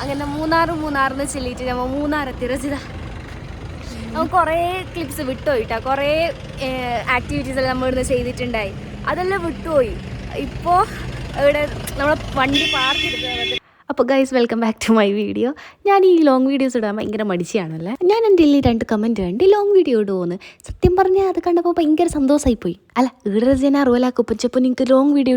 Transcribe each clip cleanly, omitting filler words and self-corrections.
അങ്ങനെ മൂന്നാറിന്ന് ചെല്ലിയിട്ട് നമ്മൾ മൂന്നാറെത്തി റസിത. നമുക്ക് കുറേ ക്ലിപ്സ് വിട്ടുപോയിട്ടാ, കുറേ ആക്ടിവിറ്റീസ് എല്ലാം നമ്മൾ ഇവിടുന്ന് ചെയ്തിട്ടുണ്ടായി, അതെല്ലാം വിട്ടുപോയി. ഇപ്പോൾ ഇവിടെ നമ്മൾ വണ്ടി പാർക്ക് ചെയ്തിട്ട്. അപ്പോൾ guys, welcome back to my video. ഞാൻ ഈ ലോങ് വീഡിയോസ് ഇടാൻ ഭയങ്കര മടിച്ചാണല്ലേ. ഞാൻ എൻ്റെ ഈ 2 കമൻറ്റ് കണ്ട് ലോങ് വീഡിയോ ഇടുമെന്ന്. സത്യം പറഞ്ഞാൽ അത് കണ്ടപ്പോൾ ഭയങ്കര സന്തോഷമായിപ്പോയി. അല്ല, ഇവിടെ ഞാൻ അറിവിലാക്കുപ്പച്ചപ്പോൾ നിങ്ങൾക്ക് ലോങ് വീഡിയോ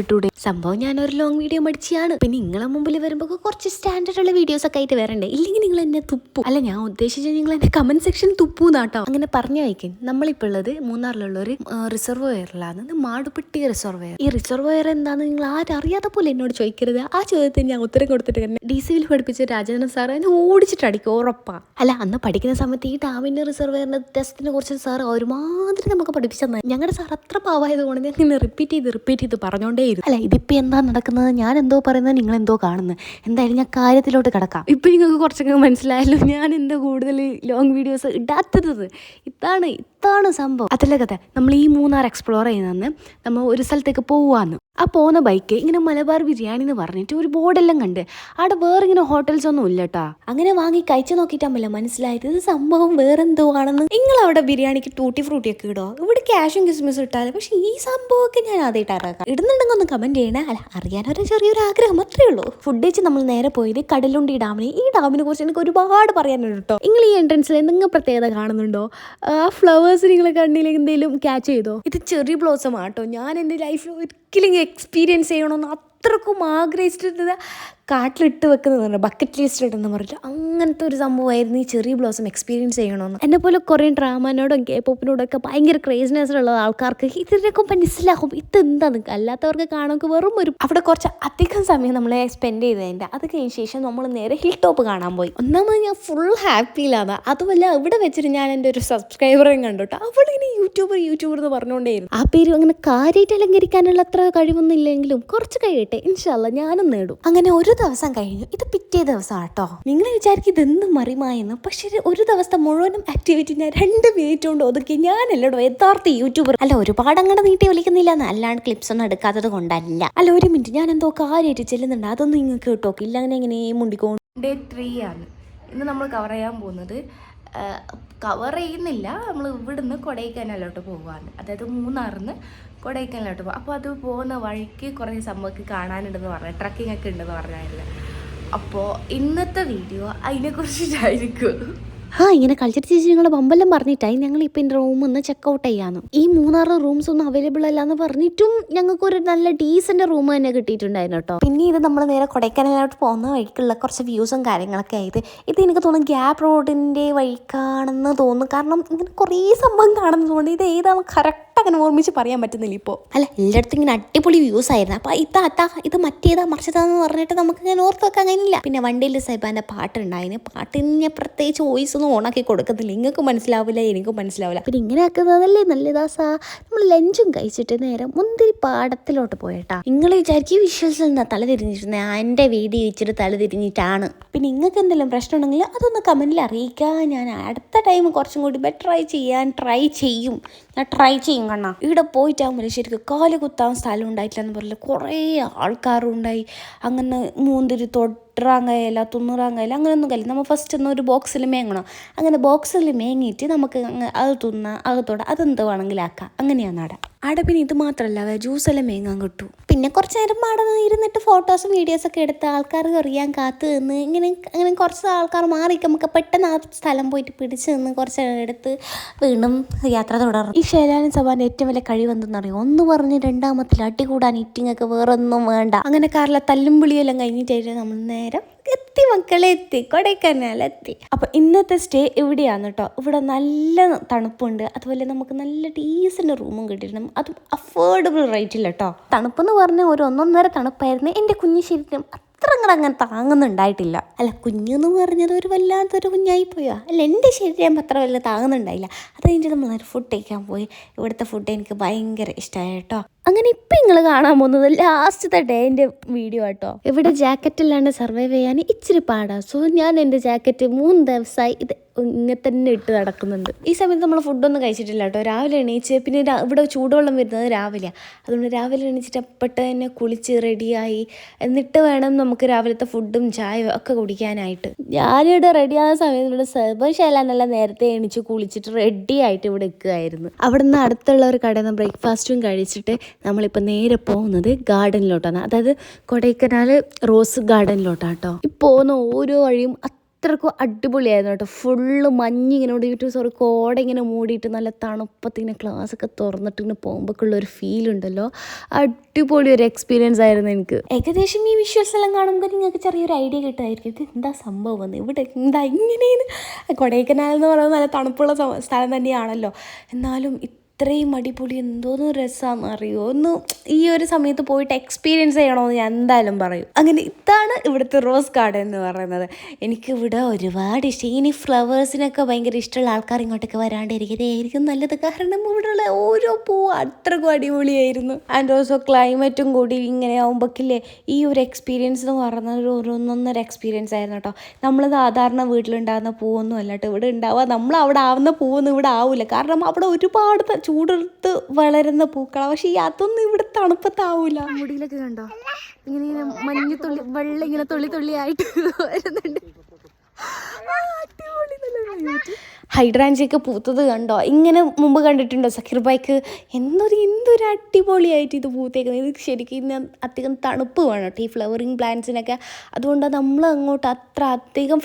ഇട്ടൂടെ. സംഭവം ഞാനൊരു ലോങ് വീഡിയോ മടിച്ചാണ്. പിന്നെ നിങ്ങളെ മുമ്പിൽ വരുമ്പോൾ കുറച്ച് സ്റ്റാൻഡേർഡുള്ള വീഡിയോസ് ഒക്കെ ആയിട്ട് വരണ്ടേ, ഇല്ലെങ്കിൽ നിങ്ങൾ എന്നെ തുപ്പു. അല്ല, ഞാൻ ഉദ്ദേശിച്ചത് നിങ്ങൾ എൻ്റെ കമൻറ്റ് സെക്ഷൻ തുപ്പൂന്നാട്ടോ. അങ്ങനെ പറഞ്ഞു വയ്ക്കും. നമ്മളിപ്പോൾ ഉള്ളത് മൂന്നാറിലുള്ള ഒരു റിസർവോയറിലാണ്, മാടുപ്പെട്ടി റിസർവോയർ. ഈ റിസർവോയർ എന്താണെന്ന് നിങ്ങൾ ആരറിയാതെ പോലെ എന്നോട് ചോദിക്കരുത്. ആ ചോദ്യത്തിന് ഞാൻ ഉത്തരം കൊടുത്തിട്ട് തന്നെ DC പഠിപ്പിച്ച രാജേന്ദ്രൻ സാറ് എന്നെ ഓടിച്ചിട്ട് അടിക്കും, ഉറപ്പാ. അല്ല, അന്ന് പഠിക്കുന്ന സമയത്ത് ഈ ഡാമിൻ്റെ റിസർവോയറിൻ്റെ ടെസ്റ്റിനെ കുറിച്ച് സാർ ഒരുമാതിരി നമുക്ക് പഠിപ്പിച്ചു തന്നെ. ഞങ്ങളുടെ സാർ അത്ര പാവായത് കൊണ്ട് ഞാൻ ഇങ്ങനെ റിപ്പീറ്റ് ചെയ്ത് പറഞ്ഞോണ്ടേയിരുന്നു. അല്ല, ഇതിപ്പോൾ എന്താ നടക്കുന്നത്, ഞാൻ എന്തോ പറയുന്നത് നിങ്ങൾ എന്തോ കാണുന്നത്. എന്തായാലും ഞാൻ കാര്യത്തിലോട്ട് കിടക്കാം. ഇപ്പം നിങ്ങൾക്ക് കുറച്ചൊക്കെ മനസ്സിലായല്ലോ ഞാൻ എന്താ കൂടുതൽ ലോങ് വീഡിയോസ് ഇടാത്തത്. ഇതാണ് സംഭവം. അതല്ല കഥ. നമ്മൾ ഈ മൂന്നാർ എക്സ്പ്ലോർ ചെയ്യുന്നതെന്ന് നമ്മൾ ഒരു സ്ഥലത്തേക്ക് പോവാന്ന്. ആ പോകുന്ന ബൈക്ക് ഇങ്ങനെ മലബാർ ബിരിയാണി എന്ന് പറഞ്ഞിട്ട് ഒരു ബോർഡെല്ലാം കണ്ട്. അവിടെ വേറെ ഇങ്ങനെ ഹോട്ടൽസ് ഒന്നും ഇല്ല കേട്ടാ. അങ്ങനെ വാങ്ങി കഴിച്ചു നോക്കിയിട്ടാകുമ്പോൾ മനസ്സിലായത് ഇത് സംഭവം വേറെന്തോ ആണെന്ന്. നിങ്ങൾ അവിടെ ബിരിയാണിക്ക് ടൂട്ടി ഫ്രൂട്ടി ഒക്കെ ഇടോ? ഇവിടെ ക്യാഷും കിസ്മിസും ഇട്ടാലും. പക്ഷെ ഈ സംഭവമൊക്കെ ഞാൻ ആദ്യമായിട്ട് അറിയാം. ഇടുന്നുണ്ടെങ്കിൽ ഒന്ന് കമന്റ് ചെയ്യണേ. അല്ല, അറിയാനൊരു ചെറിയൊരു ആഗ്രഹം, അത്രേ ഉള്ളൂ. ഫുഡ് കഴിച്ച് നമ്മൾ നേരെ പോയത് കടലുണ്ടി ഡാമിന്. ഈ ഡാമിനെ കുറിച്ച് എനിക്ക് ഒരുപാട് പറയാനുണ്ട് കേട്ടോ. നിങ്ങൾ ഈ എൻട്രൻസിൽ എന്തെങ്കിലും പ്രത്യേകത കാണുന്നുണ്ടോ? ആ ഫ്ലവേഴ്സ് നിങ്ങൾ കണ്ണിൽ എന്തെങ്കിലും ക്യാച്ച് ചെയ്തോ? ഇത് ചെറി ബ്ലോസം ആട്ടോ. ഞാൻ എൻ്റെ ലൈഫിൽ ഒരിക്കലും എക്സ്പീരിയൻസ് ചെയ്യണമെന്ന് അത്രക്കും ആഗ്രഹിച്ചിട്ട് കാട്ടിലിട്ട് വെക്കുന്നതാണ്, ബക്കറ്റ് ലിസ്റ്റ് ഇട്ടെന്ന് പറഞ്ഞിട്ട്. അങ്ങനത്തെ ഒരു സംഭവമായിരുന്നു ഈ ചെറി ബ്ലോസം എക്സ്പീരിയൻസ് ചെയ്യണമെന്ന്. എന്നെ പോലെ കുറേ ഡ്രാമാനോടും K-പോപ്പിനോടൊക്കെ ഭയങ്കര ക്രേസിനെസ് ഉള്ള ആൾക്കാർക്ക് ഇതിനൊക്കെ മനസ്സിലാകും ഇതെന്താന്ന്. അല്ലാത്തവർക്ക് കാണുമ്പോൾ വെറും ഒരു. അവിടെ കുറച്ച് അധികം സമയം നമ്മൾ സ്പെൻഡ് ചെയ്തതിൻ്റെ അത് കഴിഞ്ഞ ശേഷം നമ്മൾ നേരെ ഹിൽ ടോപ്പ് കാണാൻ പോയി. ഒന്നാമത് ഞാൻ ഫുൾ ഹാപ്പിയിലാണ്. അതുമല്ല, ഇവിടെ വെച്ചിട്ട് ഞാൻ എൻ്റെ ഒരു സബ്സ്ക്രൈബറേയും കണ്ടോട്ടോ. അവളിങ്ങനെ യൂട്യൂബർ എന്ന് പറഞ്ഞുകൊണ്ടേയിരുന്നു. ആ പേര് അങ്ങനെ കാര്യമായിട്ട് അലങ്കരിക്കാനുള്ള അത്ര കഴിവൊന്നും ഇല്ലെങ്കിലും കുറച്ച് കഴിയട്ടെ, ഇൻഷാ അല്ലാ ഞാനും നേടും. അങ്ങനെ ഒരു ദിവസം കഴിഞ്ഞു. ഇത് പിറ്റേ ദിവസം ആട്ടോ. നിങ്ങൾ വിചാരിക്കും ഇതെന്ത് മറിമായെന്ന്. പക്ഷെ ഒരു ദിവസത്തെ മുഴുവനും ആക്ടിവിറ്റി ഞാൻ 2 മിനിറ്റ് കൊണ്ട് ഒതുക്കി. ഞാനല്ലോ യഥാർത്ഥ യൂട്യൂബർ. അല്ല, ഒരുപാട് അങ്ങനെ നീട്ടി വിളിക്കുന്നില്ല, അല്ലാണ്ട് ക്ലിപ്സ് ഒന്നും എടുക്കാത്തത് കൊണ്ടല്ല. അല്ല, ഒരു മിനിറ്റ്, ഞാൻ എന്തോ കാര്യമായിട്ട് ചെല്ലുന്നുണ്ട്, അതൊന്നും നിങ്ങൾക്ക് കേട്ടോക്കെ ഇല്ല. അങ്ങനെ എങ്ങനെ മുണ്ടിക്കോണ്ട്. Day 3 ആണ് ഇന്ന് നമ്മൾ കവർ ചെയ്യാൻ പോകുന്നത്. കവർ ചെയ്യുന്നില്ല, നമ്മൾ ഇവിടുന്ന് കൊടൈക്കനാലോട്ട് പോകാണ്. അതായത് മൂന്നാറിന്ന് കൊടൈക്കനാലോട്ട് പോകും. അപ്പോൾ അത് പോകുന്ന വഴിക്ക് കുറേ സംഭവമൊക്കെ കാണാനുണ്ടെന്ന് പറഞ്ഞു, ട്രക്കിംഗ് ഒക്കെ ഉണ്ടെന്ന് പറഞ്ഞായിരുന്നു. അപ്പോൾ ഇന്നത്തെ വീഡിയോ അതിനെക്കുറിച്ചിട്ടായിരിക്കും. ഇങ്ങനെ കളിച്ചിട്ട് ചേച്ചി ഞങ്ങൾ ബമ്പെല്ലാം പറഞ്ഞിട്ടായി ഞങ്ങളിപ്പോൾ എൻ്റെ റൂമിൽ നിന്ന് ചെക്കൗട്ട് ചെയ്യാന്ന്. ഈ മൂന്നാറ് റൂംസ് ഒന്നും അവൈലബിൾ അല്ലാന്ന് പറഞ്ഞിട്ടും ഞങ്ങൾക്ക് ഒരു നല്ല ഡീസൻ്റ് റൂം തന്നെ കിട്ടിയിട്ടുണ്ടായിരുന്നു കേട്ടോ. പിന്നെ ഇത് നമ്മൾ നേരെ കൊടൈക്കനാലോട്ട് പോകുന്ന വഴിക്കുള്ള കുറച്ച് വ്യൂസും കാര്യങ്ങളൊക്കെ ആയത്. ഇത് എനിക്ക് തോന്നുന്നു ഗ്യാപ്പ് റോഡിൻ്റെ വഴിക്കാണെന്ന് തോന്നുന്നു. കാരണം ഇങ്ങനെ കുറേ സംഭവം കാണുന്നതുകൊണ്ട് ഇത് ഏതാണ് കറക്റ്റ് അങ്ങനെ ഓർമ്മിച്ച് പറയാൻ പറ്റുന്നില്ല ഇപ്പോൾ. അല്ല, എല്ലായിടത്തും ഇങ്ങനെ അടിപൊളി വ്യൂസ് ആയിരുന്നു. അപ്പോൾ ഇത് മറ്റേതാ മറിച്ചതാന്ന് പറഞ്ഞിട്ട് നമുക്ക് ഇങ്ങനെ ഓർത്ത് വെക്കാൻ കഴിയില്ല. പിന്നെ വണ്ടിയിൽ സൈബാൻ്റെ പാട്ടുണ്ടായിരുന്നു. പാട്ടിന് പ്രത്യേകിച്ച് വോയിസ് ഒന്നും ഓണാക്കി കൊടുക്കത്തില്ല, നിങ്ങൾക്ക് മനസ്സിലാവില്ല, എനിക്കും മനസ്സിലാവില്ല. പിന്നെ ഇങ്ങനെ ആക്കുന്നതല്ലേ നല്ലതാസാ. നമ്മൾ ലഞ്ചും കഴിച്ചിട്ട് നേരെ മുന്തിരി പാടത്തിലോട്ട് പോയേട്ടാ. നിങ്ങൾ വിചാരിക്കും വിഷ്വൽസ് എന്താ തല തിരിഞ്ഞിരുന്നത്? എൻ്റെ വീഡിയോ ഇച്ചിരി തല തിരിഞ്ഞിട്ടാണ്. പിന്നെ നിങ്ങൾക്ക് എന്തെങ്കിലും പ്രശ്നം ഉണ്ടെങ്കിൽ അതൊന്ന് കമൻറ്റിൽ അറിയിക്കുക. ഞാൻ അടുത്ത ടൈം കുറച്ചും കൂടി ബെറ്ററായി ചെയ്യാൻ ട്രൈ ചെയ്യും. കണ്ണാ ഇവിടെ പോയിട്ടാകുമ്പോൾ ശരിക്കും കാല് കുത്താൻ സ്ഥലം ഉണ്ടായിട്ടില്ലെന്ന് പറഞ്ഞില്ല. കുറേ ആൾക്കാരും ഉണ്ടായി. അങ്ങനെ മൂന്തിരി തൊട്ടറാങ്കയില്ല, തുന്നൂറാങ്കയില്ല, അങ്ങനെയൊന്നും കഴിയില്ല. നമ്മൾ ഫസ്റ്റ് ഒന്ന് ഒരു ബോക്സിൽ മേങ്ങണം. അങ്ങനെ ബോക്സിൽ മേങ്ങിയിട്ട് നമുക്ക് അത് അകത്തോടെ അതെന്ത് വേണമെങ്കിലും ആക്കാം. അങ്ങനെയാണ് അവിടെ. പിന്നെ ഇത് മാത്രമല്ല, ജ്യൂസെല്ലാം മേങ്ങാൻ കിട്ടും. പിന്നെ കുറച്ച് നേരം അവിടെ ഇരുന്നിട്ട് ഫോട്ടോസും വീഡിയോസൊക്കെ എടുത്ത് ആൾക്കാർ അറിയാൻ കാത്തു നിന്ന് അങ്ങനെ കുറച്ച് ആൾക്കാർ മാറി നമുക്ക് പെട്ടെന്ന് ആ സ്ഥലം പോയിട്ട് പിടിച്ച് നിന്ന് കുറച്ച് എടുത്ത് വീണ്ടും യാത്ര തുടരും. ഈ ശൈലാനി സഭാൻ്റെ ഏറ്റവും വലിയ കഴിവ് എന്തെന്നറിയാം? ഒന്ന് പറഞ്ഞ് രണ്ടാമത്തിൽ അടി കൂടാൻ ഇറ്റിങ്ങൊക്കെ വേറെ ഒന്നും വേണ്ട. അങ്ങനെ കാറിലെ തല്ലും വിളിയെല്ലാം കഴിഞ്ഞിട്ടായിട്ട് നമ്മൾ നേരം എത്തി മക്കളെ, എത്തി കൊടൈക്കനാലെത്തി. അപ്പോൾ ഇന്നത്തെ സ്റ്റേ ഇവിടെയാണ് കേട്ടോ. ഇവിടെ നല്ല തണുപ്പുണ്ട്. അതുപോലെ നമുക്ക് നല്ല ഡീസൻ്റ് റൂമും കിട്ടിയിട്ടുണ്ട്. അതും അഫോർഡബിൾ റേറ്റില്ല കേട്ടോ. തണുപ്പെന്ന് പറഞ്ഞാൽ ഒരു 1.5 തണുപ്പായിരുന്നു. എൻ്റെ കുഞ്ഞു ശരീരം അത്ര അങ്ങനെ താങ്ങുന്നുണ്ടായിട്ടില്ല. അല്ല, കുഞ്ഞെന്ന് പറഞ്ഞത് ഒരു വല്ലാത്തൊരു കുഞ്ഞായിപ്പോയോ? അല്ല, എൻ്റെ ശരീരം അത്ര വല്ല താങ്ങുന്നുണ്ടായില്ല. അത് കഴിഞ്ഞിട്ട് നമ്മൾ ഫുഡ് കഴിക്കാൻ പോയി. ഇവിടുത്തെ ഫുഡ് എനിക്ക് ഭയങ്കര ഇഷ്ടമായി കേട്ടോ. അങ്ങനെ ഇപ്പം നിങ്ങൾ കാണാൻ പോകുന്നത് ലാസ്റ്റത്തെ ഡേൻ്റെ വീഡിയോ കേട്ടോ. ഇവിടെ ജാക്കറ്റ് ഇല്ലാണ്ട് സർവൈവ് ചെയ്യാൻ ഇച്ചിരി പാടാ. സോ ഞാൻ എൻ്റെ ജാക്കറ്റ് 3 ദിവസമായി ഇത് ഇങ്ങനെ തന്നെ ഇട്ട് നടക്കുന്നുണ്ട്. ഈ സമയത്ത് നമ്മൾ ഫുഡൊന്നും കഴിച്ചിട്ടില്ല കേട്ടോ. രാവിലെ എണീച്ച് പിന്നെ ഇവിടെ ചൂടുവെള്ളം വരുന്നത് രാവിലെയാണ്. അതുകൊണ്ട് രാവിലെ എണീച്ചിട്ട് അപ്പട്ട് തന്നെ കുളിച്ച് റെഡിയായി എന്നിട്ട് വേണം നമുക്ക് രാവിലത്തെ ഫുഡും ചായയും ഒക്കെ കുടിക്കാനായിട്ട്. ഞാനിവിടെ റെഡിയാകുന്ന സമയത്ത് ഇവിടെ സർവശാല നല്ല നേരത്തെ എണീച്ച് കുളിച്ചിട്ട് റെഡി ആയിട്ട് ഇവിടെ നിൽക്കുകയായിരുന്നു. അവിടെ നിന്ന് അടുത്തുള്ള ഒരു കടയിൽ നിന്ന് ബ്രേക്ക്ഫാസ്റ്റും കഴിച്ചിട്ട് നമ്മളിപ്പോൾ നേരെ പോകുന്നത് ഗാർഡനിലോട്ടാണ്. അതായത് കൊടൈക്കനാൽ റോസ് ഗാർഡനിലോട്ടാണ് കേട്ടോ. ഈ പോകുന്ന ഓരോ വഴിയും അത്രക്കും അടിപൊളിയായിരുന്നു കേട്ടോ. ഫുള്ള് മഞ്ഞിങ്ങനെ മൂടിയിട്ട് കോട ഇങ്ങനെ മൂടിയിട്ട് നല്ല തണുപ്പത്തിങ്ങനെ ക്ലാസ്സൊക്കെ തുറന്നിട്ട് ഇങ്ങനെ പോകുമ്പോഴൊക്കെയുള്ളൊരു ഫീൽ ഉണ്ടല്ലോ, അടിപൊളി ഒരു എക്സ്പീരിയൻസ് ആയിരുന്നു എനിക്ക്. ഏകദേശം ഈ വിഷ്വൽസ് എല്ലാം കാണുമ്പോൾ നിങ്ങൾക്ക് ചെറിയൊരു ഐഡിയ കിട്ടുമായിരിക്കും ഇത് എന്താ സംഭവം എന്ന്. ഇവിടെ എന്താ ഇങ്ങനെയാണ്. കൊടൈക്കനാൽ എന്ന് പറയുന്നത് നല്ല തണുപ്പുള്ള സ്ഥലം തന്നെയാണല്ലോ, എന്നാലും ഇത്രയും അടിപൊളി എന്തോന്ന് രസമാണെന്ന് അറിയുമോ. ഒന്ന് ഈ ഒരു സമയത്ത് പോയിട്ട് എക്സ്പീരിയൻസ് ചെയ്യണമെന്ന് ഞാൻ എന്തായാലും പറയും. അങ്ങനെ ഇതാണ് ഇവിടുത്തെ റോസ് ഗാർഡൻ എന്ന് പറയുന്നത്. എനിക്കിവിടെ ഒരുപാട് ഇഷ്ടം. ഇനി ഫ്ലവേഴ്സിനൊക്കെ ഭയങ്കര ഇഷ്ടമുള്ള ആൾക്കാർ ഇങ്ങോട്ടൊക്കെ വരാണ്ടിരിക്കുന്നതായിരിക്കും നല്ലത്. കാരണം ഇവിടെയുള്ള ഓരോ പൂവും അത്രക്കും അടിപൊളിയായിരുന്നു. ആൻഡ് ഓൾസോ ക്ലൈമറ്റും കൂടി ഇങ്ങനെ ആകുമ്പോഴേക്കില്ലേ ഈ ഒരു എക്സ്പീരിയൻസ് എന്ന് പറയുന്നത് ഒരു ഒന്നൊന്നര എക്സ്പീരിയൻസ് ആയിരുന്നു കേട്ടോ. നമ്മൾ സാധാരണ വീട്ടിലുണ്ടാകുന്ന പൂവൊന്നും അല്ല കേട്ടോ ഇവിടെ ഉണ്ടാവുക. നമ്മൾ അവിടെ ആവുന്ന പൂവൊന്നും ഇവിടെ ആവില്ല. കാരണം അവിടെ ഒരുപാട് ചൂടെടുത്ത് വളരുന്ന പൂക്കളാണ്. പക്ഷെ അതൊന്നും ഇവിടെ തണുപ്പത്താവൂല. മുടിയിലൊക്കെ കണ്ടോ ഇങ്ങനെ ഇങ്ങനെ മഞ്ഞത്തുള്ളി വെള്ളം ഇങ്ങനെ തുള്ളി ആയിട്ട് വരുന്നുണ്ട്. ഹൈഡ്രാഞ്ചിയൊക്കെ പൂത്തത് കണ്ടോ? ഇങ്ങനെ മുമ്പ് കണ്ടിട്ടുണ്ടോ സക്കീർ ബൈക്ക്? എന്തൊരു അടിപൊളിയായിട്ട് ഇത് പൂത്തേക്കുന്നത്. ഇത് ശരിക്കും ഇന്ന് അധികം തണുപ്പ് വേണം കേട്ടോ ഈ ഫ്ലവറിങ് പ്ലാന്റ്സിനൊക്കെ. അതുകൊണ്ടാണ് നമ്മൾ അങ്ങോട്ട് അത്ര അധികം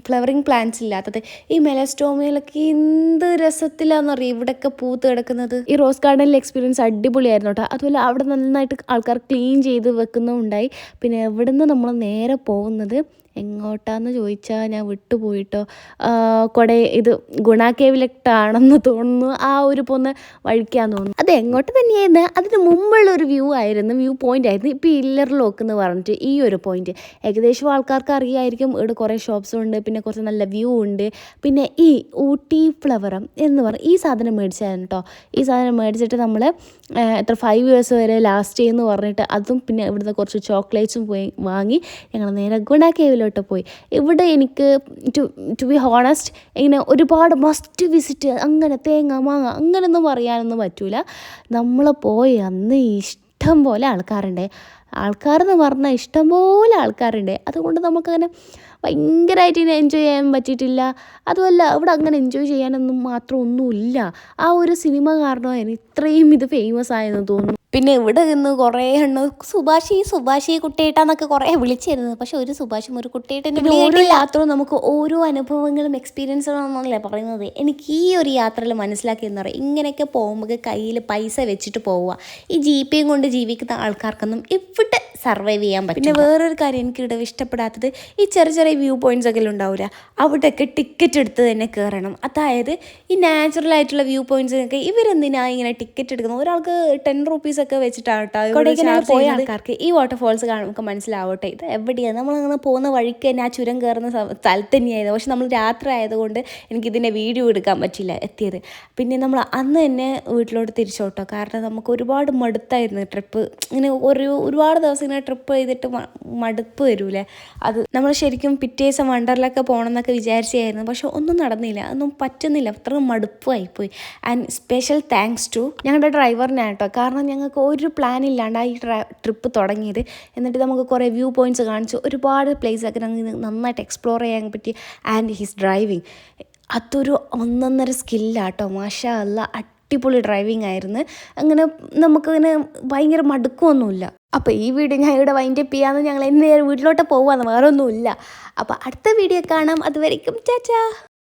ഫ്ലവറിങ് പ്ലാന്റ്സ് ഇല്ലാത്തത്. ഈ മെലസ്റ്റോമയിലൊക്കെ എന്ത് രസത്തിലാണെന്നറിയാം ഇവിടെയൊക്കെ പൂത്ത് കിടക്കുന്നത്. ഈ റോസ് ഗാർഡനിലെ എക്സ്പീരിയൻസ് അടിപൊളിയായിരുന്നു കേട്ടോ. അതുപോലെ അവിടെ നന്നായിട്ട് ആൾക്കാർ ക്ലീൻ ചെയ്ത് വെക്കുന്നുണ്ടായി. പിന്നെ ഇവിടുന്ന് നമ്മൾ നേരെ പോകുന്നത് എങ്ങോട്ടാന്ന് ചോദിച്ചാൽ ഞാൻ വിട്ടുപോയിട്ടോ. ഇത് ഗുണ കേവിലേക്കാണെന്ന് തോന്നുന്നു. ആ ഒരു പോകുന്ന വഴിക്കാന്ന് തോന്നുന്നു. അത് എങ്ങോട്ട് തന്നെയായിരുന്നു. അതിന് മുമ്പുള്ള ഒരു വ്യൂ പോയിന്റ് ആയിരുന്നു. ഇപ്പോൾ ഇല്ലർ ലോക്ക് എന്ന് പറഞ്ഞിട്ട് ഈ ഒരു പോയിന്റ് ഏകദേശം ആൾക്കാർക്ക് അറിയായിരിക്കും. ഇവിടെ കുറേ ഷോപ്സും ഉണ്ട്, പിന്നെ കുറച്ച് നല്ല വ്യൂ ഉണ്ട്. പിന്നെ ഈ ഊട്ടി ഫ്ലവറം എന്ന് പറഞ്ഞ ഈ സാധനം മേടിച്ചായിരുന്നു കേട്ടോ. ഈ സാധനം മേടിച്ചിട്ട് നമ്മൾ 5 years വരെ ലാസ്റ്റ് ചെയ്യുമെന്ന് പറഞ്ഞിട്ട് അതും പിന്നെ ഇവിടുന്ന് കുറച്ച് ചോക്ലേറ്റ്സും പോയി വാങ്ങി ഞങ്ങൾ നേരെ ഗുണ കേവിലോട്ട് പോയി. ഇവിടെ എനിക്ക് ടു ബി ഹോണസ്റ്റ് ഇങ്ങനെ ഒരുപാട് മസ്റ്റ് വിസിറ്റ് അങ്ങനെ തേങ്ങ മാങ്ങ അങ്ങനെയൊന്നും പറയാനൊന്നും പറ്റൂല. നമ്മൾ പോയി അന്ന് ഇഷ്ടം പോലെ ആൾക്കാരെന്ന് പറഞ്ഞാൽ ഇഷ്ടംപോലെ ആൾക്കാരുണ്ട്. അതുകൊണ്ട് നമുക്കങ്ങനെ ഭയങ്കരമായിട്ട് ഇങ്ങനെ എൻജോയ് ചെയ്യാൻ പറ്റിയിട്ടില്ല. അതുമല്ല ഇവിടെ അങ്ങനെ എൻജോയ് ചെയ്യാനൊന്നും മാത്രം ഒന്നുമില്ല. ആ ഒരു സിനിമ കാരണമാണ് ഇത്രയും ഇത് ഫേമസ് ആയെന്ന് തോന്നുന്നു. പിന്നെ ഇവിടെ നിന്ന് കുറേ സുഭാഷി കുട്ടിയേട്ടാന്നൊക്കെ കുറേ വിളിച്ചിരുന്നു. പക്ഷെ ഒരു സുഭാഷും ഒരു കുട്ടിയേട്ടൻ്റെ ഓരോ യാത്രയും നമുക്ക് ഓരോ അനുഭവങ്ങളും എക്സ്പീരിയൻസുകളാണെന്നല്ലേ പറയുന്നത്. എനിക്ക് ഈ ഒരു യാത്രയിൽ മനസ്സിലാക്കിയെന്ന് പറയും ഇങ്ങനെയൊക്കെ പോകുമ്പോൾ കയ്യിൽ പൈസ വെച്ചിട്ട് പോവുക. ഈ GPയും കൊണ്ട് ജീവിക്കുന്ന ആൾക്കാർക്കൊന്നും ഇവിടെ സർവൈവ് ചെയ്യാൻ പറ്റും. പിന്നെ വേറൊരു കാര്യം എനിക്കിവിടെ ഇഷ്ടപ്പെടാത്തത് ഈ ചെറിയ വ്യൂ പോയിന്റ്സ് ഒക്കെ ഉണ്ടാവില്ല, അവിടെയൊക്കെ ടിക്കറ്റ് എടുത്ത് തന്നെ കയറണം. അതായത് ഈ നാച്ചുറൽ ആയിട്ടുള്ള വ്യൂ പോയിന്റ്സിനൊക്കെ ഇവരെന്തിനാ ഇങ്ങനെ ടിക്കറ്റ് എടുക്കുന്നത്? ഒരാൾക്ക് 10 rupees ഒക്കെ വെച്ചിട്ടാണ് കേട്ടോ. കൊടൈക്കനാൽ പോയ ആൾക്കാർക്ക് ഈ വാട്ടർഫോൾസ് കാണുമ്പോൾ മനസ്സിലാവട്ടെ ഇത് എവിടെയാണ്. നമ്മളങ്ങനെ പോകുന്ന വഴിക്ക് തന്നെ ആ ചുരം കയറുന്ന സ്ഥലത്ത് തന്നെയായിരുന്നു. പക്ഷെ നമ്മൾ രാത്രി ആയതുകൊണ്ട് എനിക്കിതിൻ്റെ വീഡിയോ എടുക്കാൻ പറ്റില്ല എത്തിയത്. പിന്നെ നമ്മൾ അന്ന് തന്നെ വീട്ടിലോട്ട് തിരിച്ചോട്ടോ. കാരണം നമുക്ക് ഒരുപാട് മടുത്തായിരുന്നു ട്രിപ്പ്. ഇങ്ങനെ ഒരുപാട് ദിവസം ഇങ്ങനെ ട്രിപ്പ് ചെയ്തിട്ട് മടുപ്പ് വരൂലേ. അത് നമ്മൾ ശരിക്കും പിറ്റേ ദിവസം വണ്ടർലൊക്കെ പോകണം എന്നൊക്കെ വിചാരിച്ചായിരുന്നു. പക്ഷെ ഒന്നും നടന്നില്ല, ഒന്നും പറ്റുന്നില്ല, അത്ര മടുപ്പായിപ്പോയി. ആൻഡ് സ്പെഷ്യൽ താങ്ക്സ് ടു ഞങ്ങളുടെ ഡ്രൈവറിനാണ് കേട്ടോ. കാരണം ഞങ്ങൾക്ക് ഒരു പ്ലാൻ ഇല്ലാണ്ട് ഈ ട്രിപ്പ് തുടങ്ങിയത്. എന്നിട്ട് നമുക്ക് കുറേ വ്യൂ പോയിൻറ്റ്സ് കാണിച്ചു, ഒരുപാട് പ്ലേസൊക്കെ ഞങ്ങൾക്ക് നന്നായിട്ട് എക്സ്പ്ലോർ ചെയ്യാൻ പറ്റി. ആൻഡ് ഹിസ് ഡ്രൈവിങ് അതൊരു ഒന്നൊന്നര സ്കില്ലാട്ടോ. മാഷാ അല്ലാ, അടിപൊളി ഡ്രൈവിംഗ് ആയിരുന്നു. അങ്ങനെ നമുക്കങ്ങനെ ഭയങ്കര മടുക്കൊന്നുമില്ല. അപ്പോൾ ഈ വീഡിയോ ഞാൻ ഇവിടെ വൈൻഡപ്പ് ചെയ്യാമെന്ന് ഞങ്ങൾ ഇന്ന് വീട്ടിലോട്ട് പോകാമെന്ന്, വേറെ ഒന്നുമില്ല. അപ്പോൾ അടുത്ത വീഡിയോ കാണാം. അതുവരേക്കും ചാച്ചാ.